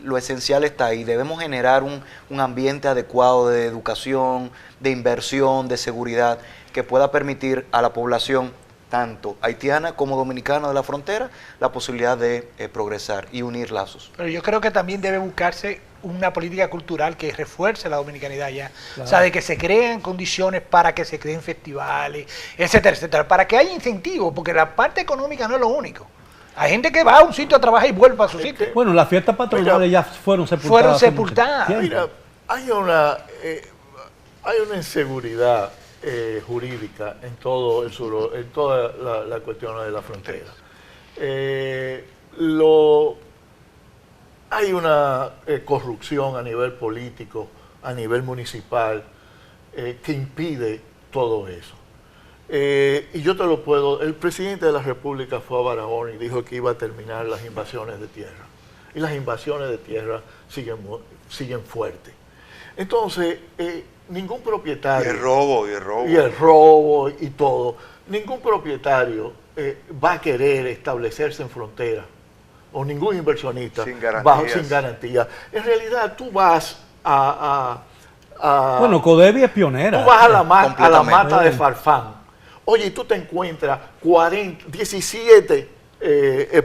lo esencial está ahí. Debemos generar un ambiente adecuado de educación, de inversión, de seguridad, que pueda permitir a la población, tanto haitiana como dominicana de la frontera, la posibilidad de progresar y unir lazos. Pero yo creo que también debe buscarse una política cultural que refuerce la dominicanidad ya. Claro. O sea, de que se creen condiciones para que se creen festivales, etcétera, etcétera, para que haya incentivos, porque la parte económica no es lo único. Hay gente que va a un sitio a trabajar y vuelve a su sitio. Bueno, las fiestas patronales ya fueron sepultadas. Mira, hay una inseguridad jurídica en todo el sur, en toda la cuestión de la frontera. Hay una corrupción a nivel político, a nivel municipal, que impide todo eso. Y yo te lo puedo... El presidente de la República fue a Barahona y dijo que iba a terminar las invasiones de tierra. Y las invasiones de tierra siguen fuertes. Entonces, ningún propietario... Y el robo y todo. Ningún propietario va a querer establecerse en frontera, o ningún inversionista sin garantía. En realidad, tú vas bueno, Codevi es pionera. Tú vas a la mata de Farfán. Oye, y tú te encuentras 17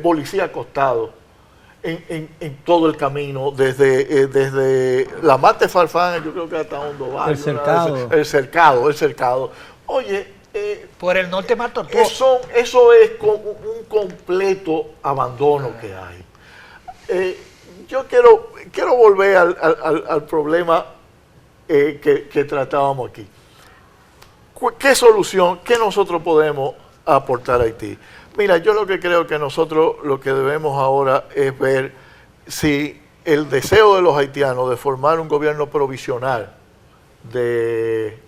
policías acostados en todo el camino, desde la mata de Farfán, yo creo que hasta Hondo Valle. El cercado. Oye, por el norte más tortuoso. Eso es un completo abandono que hay. Yo quiero volver al problema que tratábamos aquí. ¿Qué solución, qué nosotros podemos aportar a Haití? Mira, yo lo que creo que nosotros lo que debemos ahora es ver si el deseo de los haitianos de formar un gobierno provisional de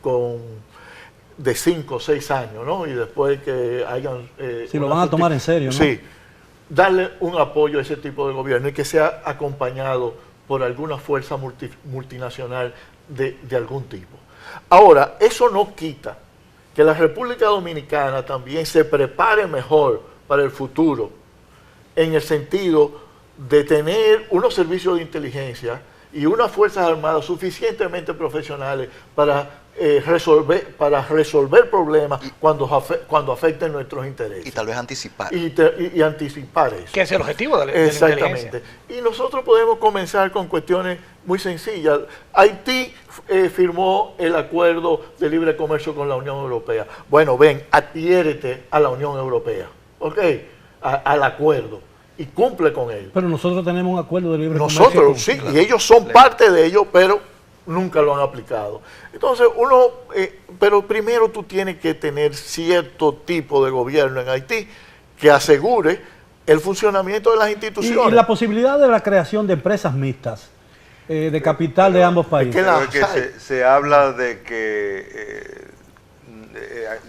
5 o 6 años, ¿no? Y después que hayan... si lo van a tomar en serio, ¿no? Sí, darle un apoyo a ese tipo de gobierno y que sea acompañado por alguna fuerza multinacional de algún tipo. Ahora, eso no quita que la República Dominicana también se prepare mejor para el futuro, en el sentido de tener unos servicios de inteligencia y unas fuerzas armadas suficientemente profesionales para resolver problemas cuando afecten nuestros intereses. Y tal vez anticipar. Y anticipar eso. Que es el objetivo de la inteligencia. Exactamente. Y nosotros podemos comenzar con cuestiones muy sencillas. Haití firmó el acuerdo de libre comercio con la Unión Europea. Bueno, ven, adhiérete a la Unión Europea, ¿ok? Al acuerdo y cumple con él. Pero nosotros tenemos un acuerdo de libre comercio. Nosotros, sí, y ellos son parte de ello, pero nunca lo han aplicado. Entonces, pero primero tú tienes que tener cierto tipo de gobierno en Haití que asegure el funcionamiento de las instituciones. Y la posibilidad de la creación de empresas mixtas, de capital de ambos países. Se habla de que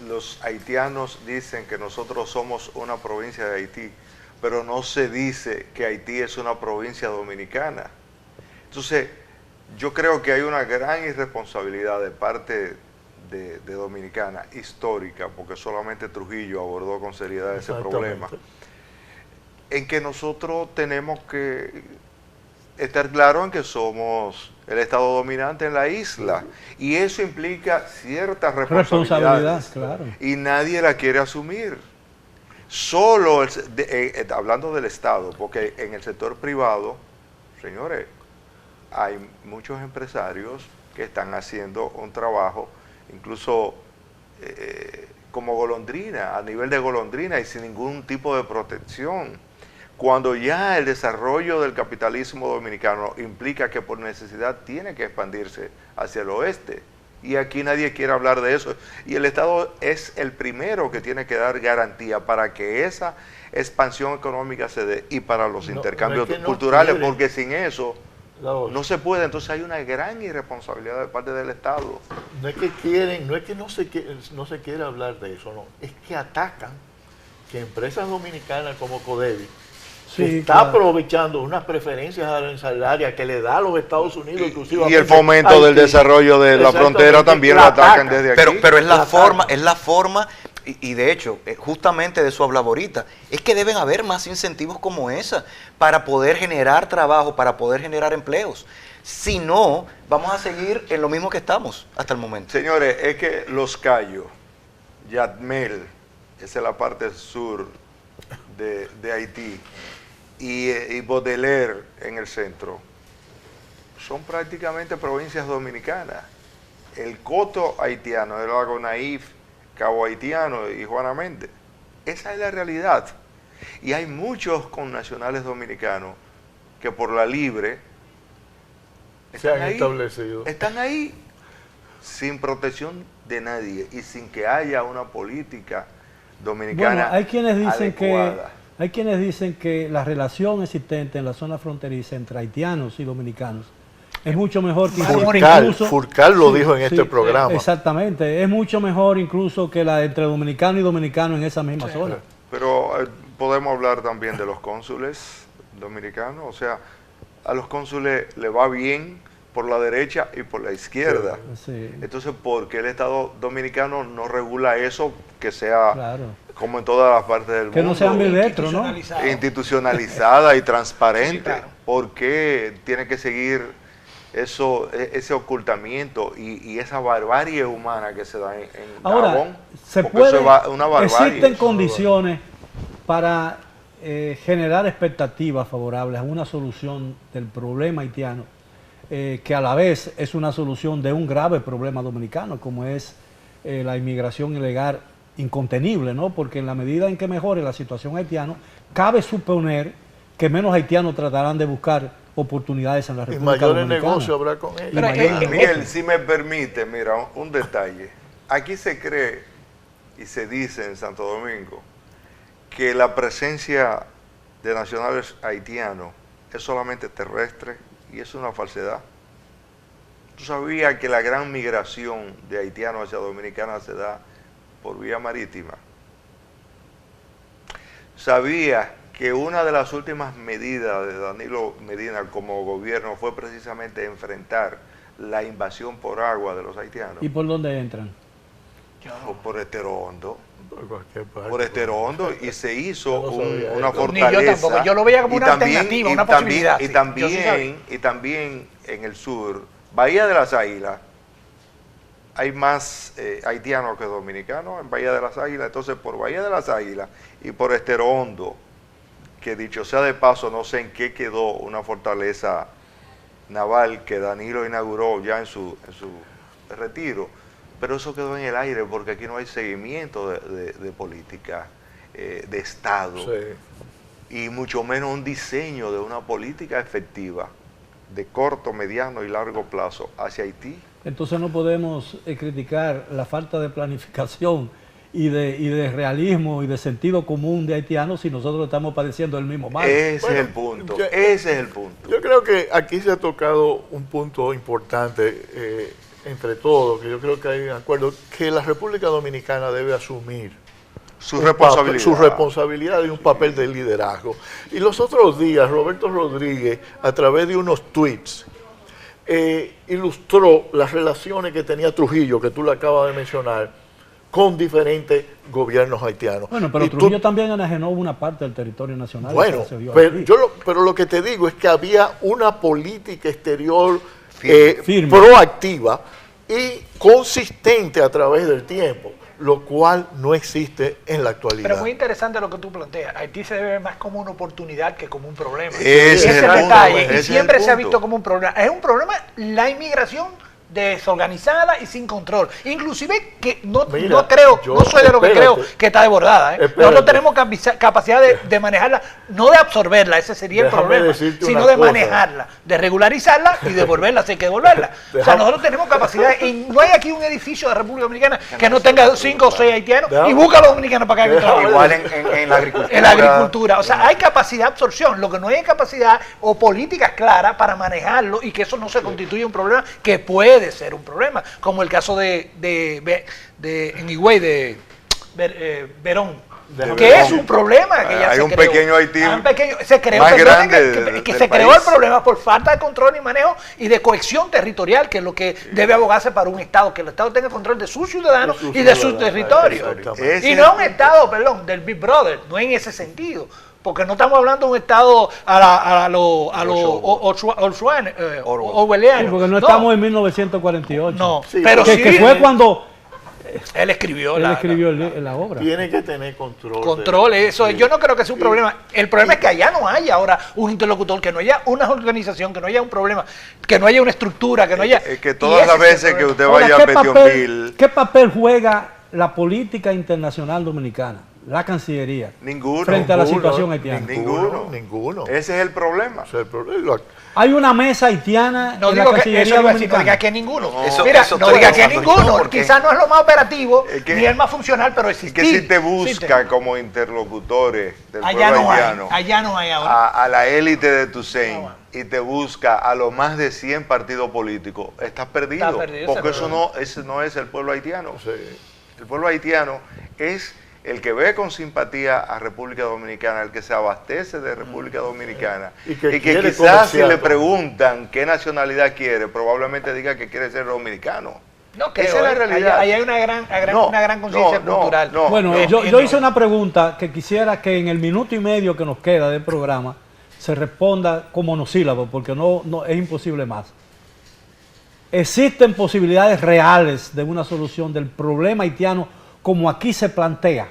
los haitianos dicen que nosotros somos una provincia de Haití, pero no se dice que Haití es una provincia dominicana. Entonces, yo creo que hay una gran irresponsabilidad de parte de Dominicana, histórica, porque solamente Trujillo abordó con seriedad ese problema, en que nosotros tenemos que estar claros en que somos el Estado dominante en la isla, y eso implica ciertas responsabilidades, claro. Y nadie la quiere asumir. Solo, hablando del Estado, porque en el sector privado, señores, hay muchos empresarios que están haciendo un trabajo, incluso como golondrina, a nivel de golondrina y sin ningún tipo de protección. Cuando ya el desarrollo del capitalismo dominicano implica que por necesidad tiene que expandirse hacia el oeste. Y aquí nadie quiere hablar de eso. Y el Estado es el primero que tiene que dar garantía para que esa expansión económica se dé y para los intercambios culturales, porque sin eso no se puede. Entonces hay una gran irresponsabilidad de parte del Estado. No es que quieren, no es que no se quiere hablar de eso, no. Es que atacan que empresas dominicanas como Codevi está aprovechando unas preferencias arancelarias que le da a los Estados Unidos, inclusive. Y el fomento del desarrollo de la frontera también lo atacan desde aquí. Pero es la forma, y de hecho, justamente de eso hablaba ahorita, es que deben haber más incentivos como esa para poder generar trabajo, para poder generar empleos. Si no, vamos a seguir en lo mismo que estamos hasta el momento. Señores, es que Los Cayos, Yatmel, esa es la parte sur de Haití, y Baudelaire en el centro, son prácticamente provincias dominicanas. El coto haitiano, el lago Naif, Cabo Haitiano y Juana Méndez. Esa es la realidad. Y hay muchos connacionales dominicanos que por la libre se han establecido. Están ahí sin protección de nadie y sin que haya una política dominicana. Bueno, hay quienes dicen adecuada. Hay quienes dicen que la relación existente en la zona fronteriza entre haitianos y dominicanos es mucho mejor que Furcal lo dijo en este programa. Exactamente, es mucho mejor incluso que la entre dominicano y dominicano en esa misma zona. Pero podemos hablar también de los cónsules dominicanos, o sea, a los cónsules le va bien por la derecha y por la izquierda. Sí. Entonces, ¿por qué el Estado dominicano no regula eso que sea como en todas las partes del mundo? Que no sea ambidestro, ¿no? Institucionalizada y transparente. Sí, claro. ¿Por qué tiene que seguir ese ocultamiento y esa barbarie humana que se da en Ahora, Gabón? se Porque puede, eso es una barbarie. existen condiciones para generar expectativas favorables a una solución del problema haitiano, que a la vez es una solución de un grave problema dominicano, como es la inmigración ilegal incontenible, ¿no? Porque en la medida en que mejore la situación haitiana, cabe suponer que menos haitianos tratarán de buscar oportunidades en la República Dominicana. Y mayores negocios habrá con ellos. Miguel, si me permite, mira, un detalle. Aquí se cree y se dice en Santo Domingo que la presencia de nacionales haitianos es solamente terrestre, y es una falsedad. ¿Tú sabías que la gran migración de haitianos hacia Dominicana se da por vía marítima? ¿Sabías que una de las últimas medidas de Danilo Medina como gobierno fue precisamente enfrentar la invasión por agua de los haitianos? ¿Y por dónde entran? Por Estero Hondo. Por cualquier parte. por Estero Hondo, y se hizo Yo no sabía una eso. Ni yo fortaleza. tampoco, yo lo veía como Y una también- alternativa, y una también- posibilidad, Y sí. también, Yo sí sabía. y también en el sur, Bahía de las Águilas, hay más haitianos que dominicanos en Bahía de las Águilas. Entonces, por Bahía de las Águilas y por Estero Hondo, que dicho sea de paso, no sé en qué quedó una fortaleza naval que Danilo inauguró ya en su retiro, pero eso quedó en el aire porque aquí no hay seguimiento de política de Estado, Sí. y mucho menos un diseño de una política efectiva de corto, mediano y largo plazo hacia Haití. Entonces no podemos criticar la falta de planificación y de realismo y de sentido común de haitianos si nosotros estamos padeciendo el mismo mal. Ese Bueno, es el punto, yo- ese es el punto. Yo creo que aquí se ha tocado un punto importante entre todos, que yo creo que hay un acuerdo, que la República Dominicana debe asumir Su un responsabilidad. su responsabilidad y un papel de liderazgo. Y los otros días, Roberto Rodríguez, a través de unos tweets, ilustró las relaciones que tenía Trujillo, que tú le acabas de mencionar, con diferentes gobiernos haitianos. Bueno, pero Y tú- Trujillo también enajenó una parte del territorio nacional. Bueno, que se dio pero, aquí. pero lo que te digo es que había una política exterior Firme. proactiva y consistente a través del tiempo, lo cual no existe en la actualidad. Pero muy interesante lo que tú planteas. Haití se debe ver más como una oportunidad que como un problema. Ese es el detalle. punto, Y ese es siempre el se ha punto. visto como un problema. Es un problema la inmigración desorganizada y sin control. Inclusive que no Mira, creo, yo- no soy de lo que espérate. creo que está desbordada. Espérate. Nosotros tenemos capacidad de manejarla, no de absorberla, ese sería Déjame el problema, decirte sino una de cosa. manejarla, de regularizarla y devolverla, si hay que devolverla. O sea, Déjame- nosotros tenemos capacidad, y no hay aquí un edificio de República Dominicana que no tenga 5 o 6 haitianos y Déjame- busca a los dominicanos para que hagan el trabajo. Igual en la agricultura. En la agricultura, o sea, hay capacidad de absorción, lo que no hay es capacidad o políticas claras para manejarlo y que eso no se constituya un problema que puede ser un problema, como el caso en Higüey de Verón, que Verón. es un problema que ya Hay se un creó. pequeño Haití se creó, más perdón, grande que del se creó país. el problema por falta de control y manejo y de cohesión territorial, que es lo que debe abogarse para un Estado, que el Estado tenga control de sus ciudadanos De sus y de su ciudadanos, territorio. exactamente. Ese Y no es un Estado, perdón, del Big Brother, no en ese sentido. Porque no estamos hablando de un Estado a lo orwelliano. Sí, porque no estamos en 1948. No, Sí, pero que, sí. que fue cuando Él escribió él la, escribió la obra. Tiene que tener control. control, eso. Sí. Yo no creo que sea un problema. El problema es que allá no haya ahora un interlocutor, que no haya una organización, que no haya un problema, que no haya una estructura, que no haya... Es que y todas ese las es el veces que problema. usted Ahora, vaya a Petionville, ¿qué papel juega la política internacional dominicana, la Cancillería, ninguno. frente a la Ninguno, situación haitiana? Ninguno. Ese es el problema. O sea, el problema- Hay una mesa haitiana No en la digo que eso Cancillería iba a decir, no diga dominicana. que ninguno. No, eso- Mira, eso no estoy diga que pensando ninguno. yo, porque- Quizás no es lo más operativo, Es que- ni el más funcional, pero Y existe. que si te busca como interlocutores del Allá pueblo no hay, haitiano, allá no hay ahora. a la élite de Toussaint, Ah, bueno. y te busca a los más de 100 partidos políticos, estás perdido. Está perdido, Porque ese ese no es el pueblo haitiano. Sí. El pueblo haitiano es el que ve con simpatía a República Dominicana, el que se abastece de República Dominicana, Y que y que quiere quizás si comerciar le con- preguntan qué nacionalidad quiere, probablemente diga que quiere ser dominicano. No Esa es la realidad. Ahí hay una gran conciencia cultural. Bueno, No, yo no. hice una pregunta que quisiera que en el minuto y medio que nos queda del programa se responda con monosílabos, porque no es imposible más. ¿Existen posibilidades reales de una solución del problema haitiano como aquí se plantea?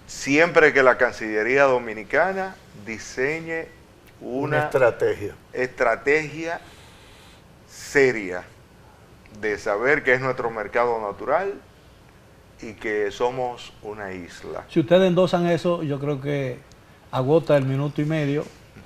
Siempre que la Cancillería Dominicana diseñe Una una estrategia. seria de saber que es nuestro mercado natural y que somos una isla. Si ustedes endosan eso, yo creo que agota el minuto y medio.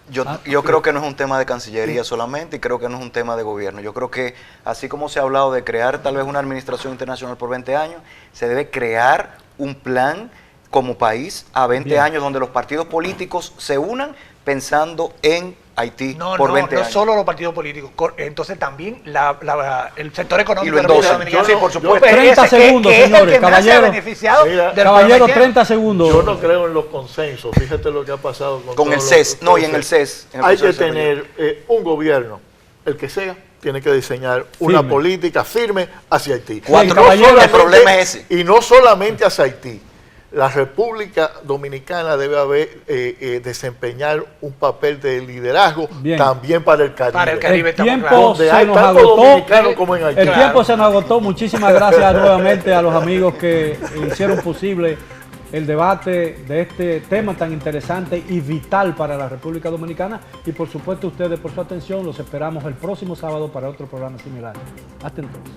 Yo creo que no es un tema de Cancillería solamente y creo que no es un tema de gobierno. Yo creo que así como se ha hablado de crear tal vez una administración internacional por 20 años, se debe crear un plan como país a 20 Bien. años donde los partidos políticos se unan pensando en Haití No, por no, 20 no años. solo los partidos políticos, entonces también el sector económico Y lo de la República endosan. Dominicana. Sí, por supuesto. Pero 30 ese, segundos, que es señores, el que más se ha caballero. beneficiado Mira, del Caballero, problema haitiano. 30 segundos. Yo no creo en los consensos. Fíjate lo que ha pasado con Con el todos CES, los no, y en el procesos. CES. en el Hay que proceso de desarrollo. tener un gobierno, el que sea, tiene que diseñar una Firme. política firme hacia Haití. Caballero, solamente- el problema es ese. Y no solamente hacia Haití, la República Dominicana debe desempeñar un papel de liderazgo también para el Caribe. Para el Caribe, el tiempo donde se hay nos tanto agotó. dominicano como en Haití. El tiempo se nos agotó. Muchísimas gracias nuevamente a los amigos que hicieron posible el debate de este tema tan interesante y vital para la República Dominicana. Y por supuesto ustedes por su atención. Los esperamos el próximo sábado para otro programa similar. Hasta entonces.